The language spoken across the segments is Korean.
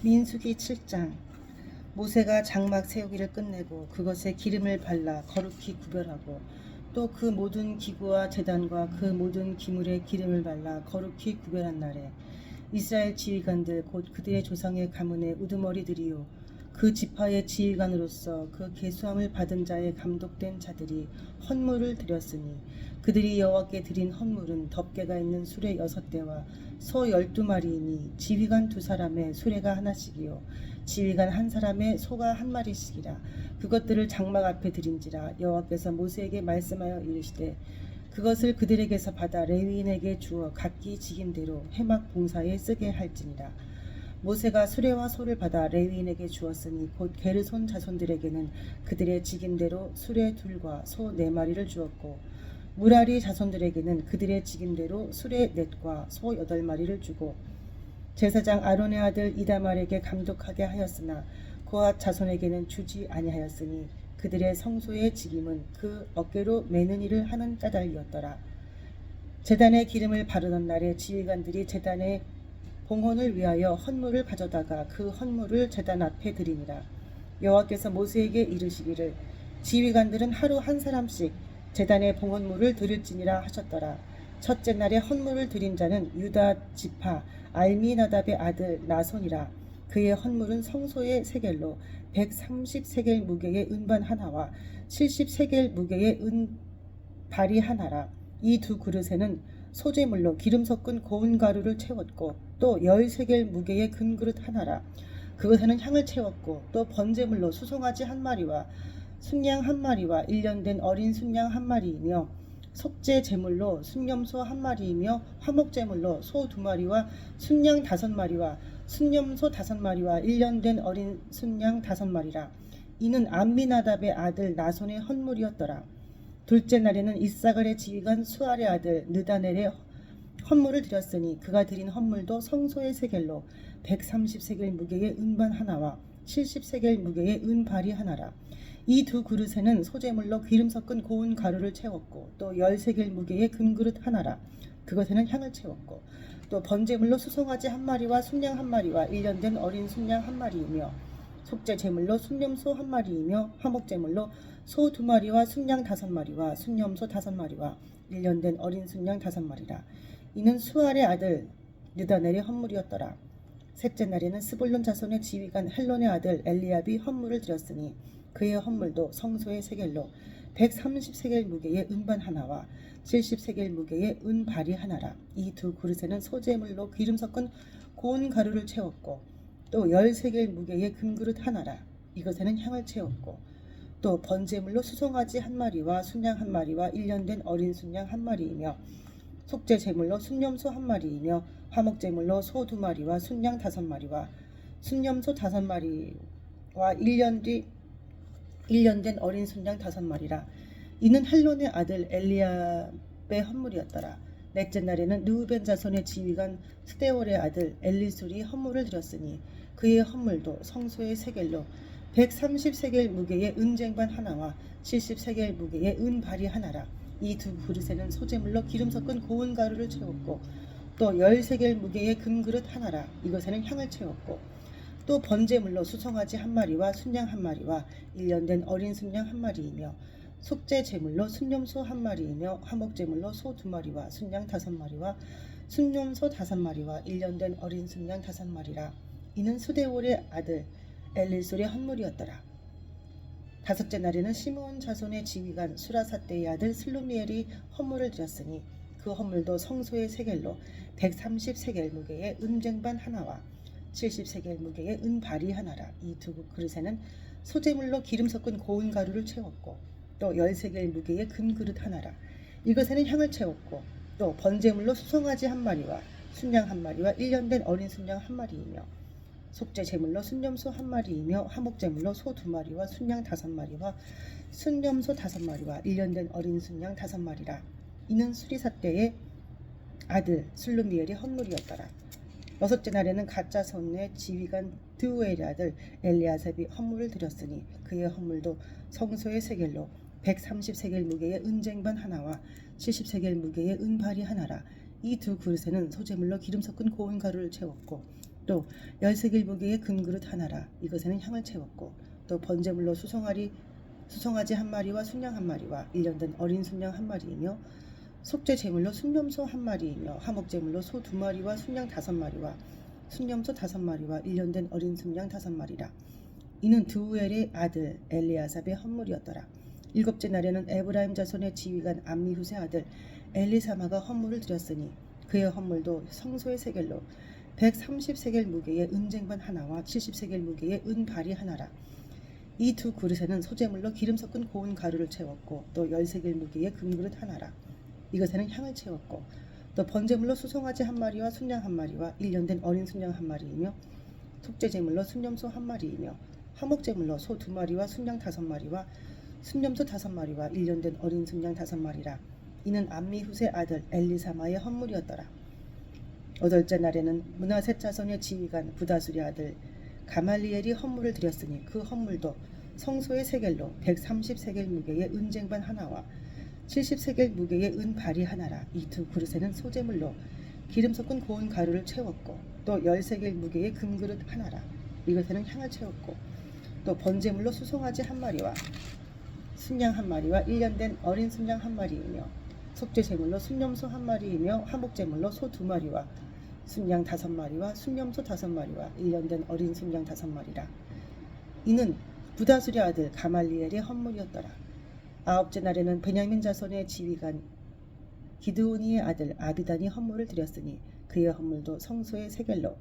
민수기 7장. 모세가 장막 세우기를 끝내고 그것에 기름을 발라 거룩히 구별하고 또 그 모든 기구와 제단과 그 모든 기물에 기름을 발라 거룩히 구별한 날에 이스라엘 지휘관들 곧 그들의 조상의 가문의 우두머리들이요 그 지파의 지휘관으로서 그 계수함을 받은 자의 감독된 자들이 헌물을 드렸으니 그들이 여호와께 드린 헌물은 덮개가 있는 수레 6대와 소 12마리이니 지휘관 2사람의 수레가 하나씩이요 지휘관 1사람의 소가 1마리씩이라. 그것들을 장막 앞에 드린지라. 여호와께서 모세에게 말씀하여 이르시되 그것을 그들에게서 받아 레위인에게 주어 각기 직임대로 회막 봉사에 쓰게 할지니라. 모세가 수레와 소를 받아 레위인에게 주었으니 곧 게르손 자손들에게는 그들의 직임대로 수레 2과 소 4마리를 주었고 무라리 자손들에게는 그들의 직임대로 수레 4과 소 8마리를 주고 제사장 아론의 아들 이다말에게 감독하게 하였으나 고앗 자손에게는 주지 아니하였으니 그들의 성소의 직임은 그 어깨로 매는 일을 하는 까닭이었더라. 제단에 기름을 바르던 날에 지휘관들이 제단의 봉헌을 위하여 헌물을 가져다가 그 헌물을 제단 앞에 드리니라. 여호와께서 모세에게 이르시기를 지휘관들은 하루 1사람씩 제단의 봉헌물을 드릴지니라 하셨더라. 첫째 날에 헌물을 드린 자는 유다 지파 알미나답의 아들 나손이라. 그의 헌물은 성소의 세겔로 130세겔 무게의 은반 하나와 70세겔 무게의 은발이 하나라. 이 2그릇에는 소재물로 기름 섞은 고운 가루를 채웠고 또 10세겔 무게의 금그릇 하나라. 그것에는 향을 채웠고 또 번제물로 수송아지 1마리와 순양 1마리와 1년 된 어린 순양 1마리이며 속죄 제물로 순염소 1마리이며 화목제물로 소 2마리와 순양 5마리와 순염소 5마리와 1년 된 어린 순양 5마리라. 이는 암미나답의 아들 나손의 헌물이었더라. 둘째 날에는 이사갈의 지휘관 수알의 아들 느다넬의 헌물을 드렸으니 그가 드린 헌물도 성소의 세겔로 130세겔 무게의 은반 하나와 70세겔 무게의 은발이 하나라. 이 2그릇에는 소재물로 기름 섞은 고운 가루를 채웠고 또 10세겔 무게의 금그릇 하나라. 그것에는 향을 채웠고 또 번제물로 수송아지 1마리와 순양 1마리와 1년 된 어린 순양 1마리이며 속죄 제물로 순염소 1마리이며 화목제물로 소 2마리와 순양 5마리와 순염소 5마리와 1년 된 어린 순양 5마리라. 이는 수알의 아들 느다넬의 헌물이었더라. 셋째 날에는 스불론 자손의 지휘관 헬론의 아들 엘리압이 헌물을 드렸으니 그의 헌물도 성소의 세겔로 130세겔 무게의 은반 하나와 70세겔 무게의 은발이 하나라. 이 2그릇에는 소재물로 기름 섞은 고운 가루를 채웠고 또 10세겔 무게의 금그릇 하나라. 이것에는 향을 채웠고 또 번제물로 수송아지 1마리와 순양 1마리와 1년 된 어린 순양 1마리이며 속죄 제물로 순염소 1마리이며 화목제물로 소 2마리와 순양 5마리와 순염소 5마리와 1년 된 어린 순양 5마리라. 이는 헬론의 아들 엘리압의 헌물이었더라. 넷째 날에는 르우벤 자손의 지휘관 스데월의 아들 엘리술이 헌물을 드렸으니 그의 헌물도 성소의 세겔로 130세겔 무게의 은쟁반 하나와 70세겔 무게의 은발이 하나라. 이 2그릇에는 소재물로 기름 섞은 고운 가루를 채웠고 또 10세겔 무게의 금그릇 하나라. 이것에는 향을 채웠고 또 번제물로 수송아지 1마리와 순양 1마리와 1년 된 어린 순양 1마리이며 속죄 제물로 순염소 1마리이며 화목제물로 소 2마리와 순양 5마리와 순염소 5마리와 1년 된 어린 순양 5마리라. 이는 수데월의 아들 엘리술의 헌물이었더라. 다섯째 날에는 시므온 자손의 지휘관 수라사떼의 아들 슬루미엘이 헌물을 드렸으니 그 헌물도 성소의 세겔로 130세겔 무게의 은쟁반 하나와 70세겔 무게의 은발이 하나라. 이 2그릇에는 소재물로 기름 섞은 고운 가루를 채웠고 또 10세겔 무게의 금그릇 하나라. 이것에는 향을 채웠고 또 번제물로 수송아지 1마리와 순양 1마리와 1년 된 어린 순양 1마리이며 속죄 제물로 순염소 1마리이며 화목제물로 소 2마리와 순양 5마리와 순염소 5마리와 1년 된 어린 순양 5마리라. 이는 수리사떼의 아들 슬루미엘의 헌물이었더라. 여섯째 날에는 가짜 손의 지휘관 드우엘의 아들 엘리아삽이 헌물을 드렸으니 그의 헌물도 성소의 세겔로 130세겔 무게의 은쟁반 하나와 70세겔 무게의 은발이 하나라. 이 2그릇에는 소재물로 기름 섞은 고운 가루를 채웠고 또 13길 무게의 금그릇 하나라. 이것에는 향을 채웠고 또 번제물로 수송아지 한 마리와 순양 한 마리와 1년 된 어린 순양 한 마리이며 속죄 제물로 순념소 한 마리이며 화목 제물로 소 2마리와 순양 5마리와 순념소 5마리와 1년 된 어린 순양 5마리라. 이는 드우엘의 아들 엘리아삽의 헌물이었더라. 일곱째 날에는 에브라임 자손의 지휘관 암미후세 아들 엘리사마가 헌물을 드렸으니 그의 헌물도 성소의 세겔로 130세겔 무게의 은쟁반 하나와 70세겔 무게의 은발이 하나라. 이 두 그릇에는 소재물로 기름 섞은 고운 가루를 채웠고 또 10세겔 무게의 금그릇 하나라. 이것에는 향을 채웠고 또 번제물로 수송아지 한 마리와 순양 한 마리와 1년 된 어린 순양 한 마리이며 속죄제물로 순념소 한 마리이며 화목제물로 소 2마리와 순양 5마리와 순념소 5마리와 1년 된 어린 순양 5마리라. 이는 암미후세 아들 엘리사마의 헌물이었더라. 8째 날에는 므낫세 자손의 지휘관 부다술의 아들 가말리엘이 헌물을 드렸으니 그 헌물도 성소의 세겔로 130세겔 무게의 은쟁반 하나와 70세겔 무게의 은발이 하나라. 이 두 그릇에는 소재물로 기름 섞은 고운 가루를 채웠고 또 10세겔 무게의 금그릇 하나라. 이것에는 향을 채웠고 또 번제물로 수송아지 한 마리와 순양 한 마리와 1년 된 어린 순양 한 마리이며 속죄제물로 순념소 한 마리이며 화목제물로 소 2마리와 순양 5마리와 순념소 5마리와 1년 된 어린 순양 5마리라. 이는 부다술의 아들 가말리엘의 헌물이었더라. 9째 날에는 베냐민 자손의 지휘관 기드오니의 아들 아비단이 헌물을 드렸으니 그의 헌물도 성소의 세겔로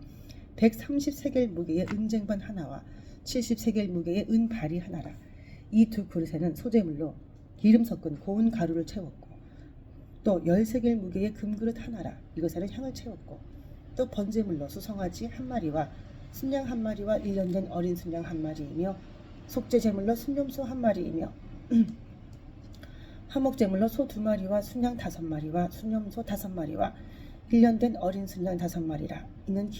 130세겔 무게의 은쟁반 하나와 70세겔 무게의 은발이 하나라. 이 두 그릇에는 소재물로 기름 섞은 고운 가루를 채웠고 또 10세겔 무게의 금그릇 하나라. 이것에는 향을 채웠고 또 번제물로 수송아지 한 마리와 순양 한 마리와 1년 된 어린 순양 한 마리이며 속죄제물로 순념소 한 마리이며 화목제물로 소 2마리와 순양 5마리와 순념소 5마리와 1년 된 어린 순양 5마리라. 이는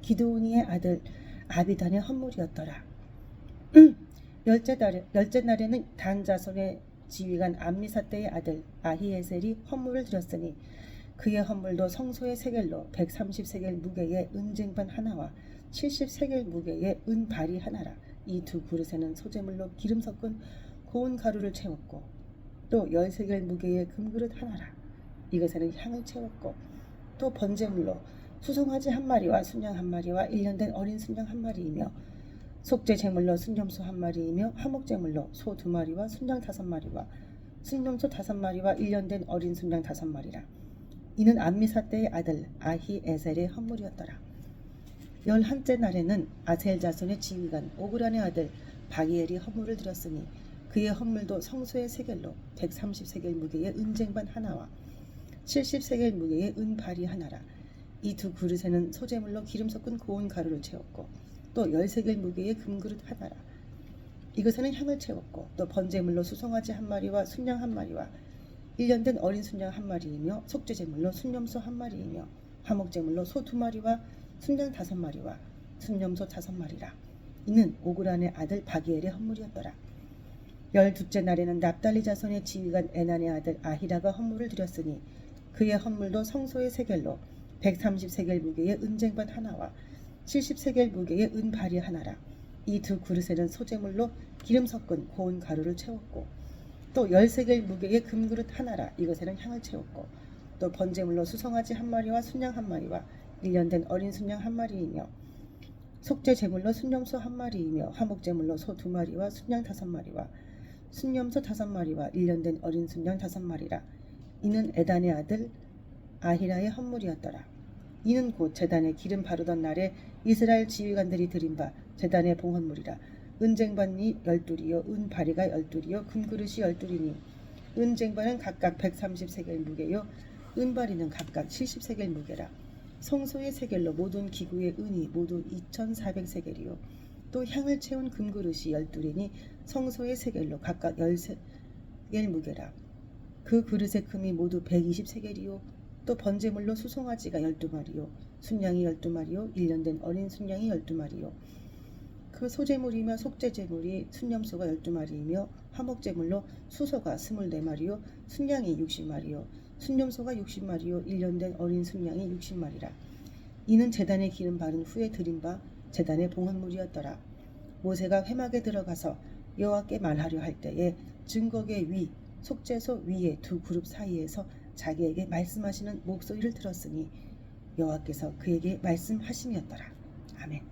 기드오니의 아들 아비단의 헌물이었더라. 10째 날에는 단 자손의 지휘관 암미사떼의 아들 아히에셀이 헌물을 드렸으니 그의 헌물도 성소의 세겔로 130세겔 무게의 은쟁반 하나와 70세겔 무게의 은발이 하나라. 이 두 그릇에는 소재물로 기름 섞은 고운 가루를 채웠고 또 10세겔 무게의 금그릇 하나라. 이것에는 향을 채웠고 또 번제물로 수송아지 한 마리와 순양 한 마리와 1년 된 어린 순양 한 마리이며 속죄 제물로 순념소 한 마리이며 화목제물로 소 2마리와 순양 5마리와 순념소 5마리와 1년 된 어린 순양 5마리라. 이는 암미사떼의 아들 아히에셀의 헌물이었더라. 11째 날에는 아셀 자손의 지휘관 오그란의 아들 바기엘이 헌물을 드렸으니 그의 헌물도 성소의 세겔로 130세겔 무게의 은쟁반 하나와 70세겔 무게의 은발이 하나라. 이 두 그릇에는 소재물로 기름 섞은 고운 가루를 채웠고 또 10세겔 무게의 금그릇 하나라. 이것에는 향을 채웠고 또 번제물로 수송아지 한 마리와 순양 한 마리와 1년 된 어린 순양 한 마리이며 속죄제물로 순념소 한 마리이며 화목제물로 소 2마리와 순양 5마리와 순념소 5마리라. 이는 오그란의 아들 바기엘의 헌물이었더라. 12째 날에는 납달리 자손의 지휘관 에난의 아들 아히라가 헌물을 드렸으니 그의 헌물도 성소의 세겔로 130세겔 무게의 은쟁반 하나와 70세겔 무게의 은발이 하나라. 이 두 그릇에는 소재물로 기름 섞은 고운 가루를 채웠고 또 10세겔 무게의 금그릇 하나라. 이것에는 향을 채웠고 또 번제물로 수송아지 한 마리와 순양 한 마리와 1년 된 어린 순양 한 마리이며 속죄 제물로 순념소 한 마리이며 화목제물로 소 2마리와 순양 5마리와 순념소 5마리와 1년 된 어린 순양 5마리라. 이는 에단의 아들 아히라의 헌물이었더라. 이는 곧 제단에 기름 바르던 날에 이스라엘 지휘관들이 드린 바 제단의 봉헌물이라. 은쟁반이 12이요 은바리가 12이요 금그릇이 12이니 은쟁반은 각각 130세겔 무게요 은바리는 각각 70세겔 무게라. 성소의 세겔로 모든 기구의 은이 모두 2400세겔이요 또 향을 채운 금그릇이 12이니 성소의 세겔로 각각 10세겔 무게라. 그 그릇의 금이 모두 120세겔이요 또 번제물로 수송아지가 12마리요 순양이 12마리요 1년 된 어린 순양이 12마리요 그 소제물이며 속죄제물이 순념소가 12마리이며 화목제물로 수소가 24마리요 순양이 60마리요 순념소가 60마리요 1년 된 어린 순양이 60마리라. 이는 제단에 기름 바른 후에 드린 바 제단의 봉헌물이었더라. 모세가 회막에 들어가서 여호와께 말하려 할 때에 증거계 위 속죄소 위에 두 그룹 사이에서 자기에게 말씀하시는 목소리를 들었으니 여호와께서 그에게 말씀하심이었더라. 아멘.